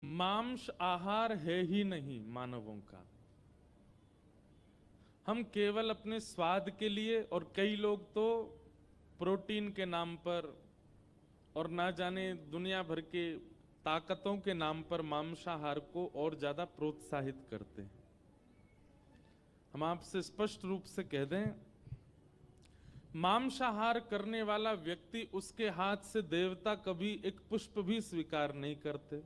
मांस आहार है ही नहीं मानवों का। हम केवल अपने स्वाद के लिए, और कई लोग तो प्रोटीन के नाम पर और ना जाने दुनिया भर के ताकतों के नाम पर मांसाहार को और ज्यादा प्रोत्साहित करते हैं। हम आपसे स्पष्ट रूप से कह दें, मांसाहार करने वाला व्यक्ति, उसके हाथ से देवता कभी एक पुष्प भी स्वीकार नहीं करते।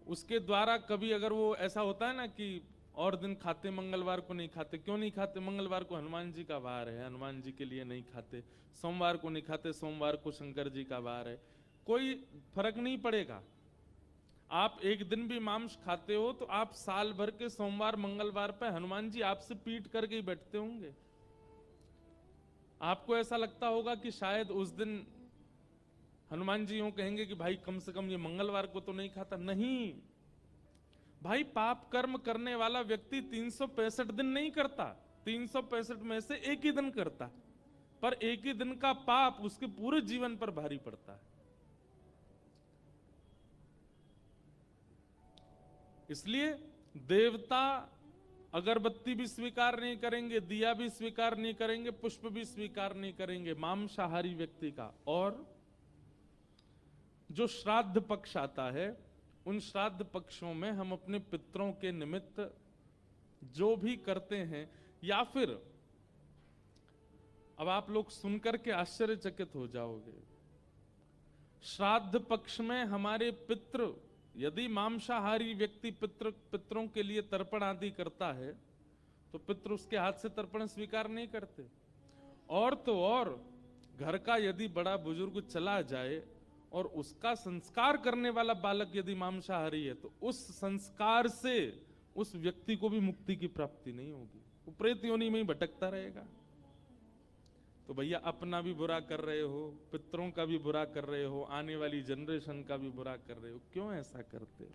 उसके द्वारा कभी, अगर वो ऐसा होता है ना कि और दिन खाते, मंगलवार को नहीं खाते, क्यों नहीं खाते? मंगलवार को हनुमान जी का वार है, हनुमान जी के लिए नहीं खाते। सोमवार को नहीं खाते, सोमवार को शंकर जी का वार है। कोई फर्क नहीं पड़ेगा। आप एक दिन भी मांस खाते हो तो आप साल भर के सोमवार मंगलवार पे हनुमान जी आपसे पीट करके ही बैठते होंगे। आपको ऐसा लगता होगा कि शायद उस दिन हनुमान जी यूं कहेंगे कि भाई कम से कम ये मंगलवार को तो नहीं खाता। नहीं भाई, पाप कर्म करने वाला व्यक्ति 365 दिन नहीं करता, 365 में से एक ही दिन करता, पर एक ही दिन का पाप उसके पूरे जीवन पर भारी पड़ता है। इसलिए देवता अगरबत्ती भी स्वीकार नहीं करेंगे, दिया भी स्वीकार नहीं करेंगे, पुष्प भी स्वीकार नहीं करेंगे मांसाहारी व्यक्ति का। और जो श्राद्ध पक्ष आता है, उन श्राद्ध पक्षों में हम अपने पितरों के निमित्त जो भी करते हैं, या फिर अब आप लोग सुनकर के आश्चर्यचकित हो जाओगे, श्राद्ध पक्ष में हमारे पितृ, यदि मांसाहारी व्यक्ति पितरों के लिए तर्पण आदि करता है तो पितृ उसके हाथ से तर्पण स्वीकार नहीं करते। और तो और घर का यदि बड़ा बुजुर्ग चला जाए और उसका संस्कार करने वाला बालक यदि मांसाहारी है तो उस संस्कार से उस व्यक्ति को भी मुक्ति की प्राप्ति नहीं होगी, वो प्रेत योनि में ही भटकता रहेगा। तो भैया, अपना भी बुरा कर रहे हो, पितरों का भी बुरा कर रहे हो, आने वाली जनरेशन का भी बुरा कर रहे हो, क्यों ऐसा करते हो?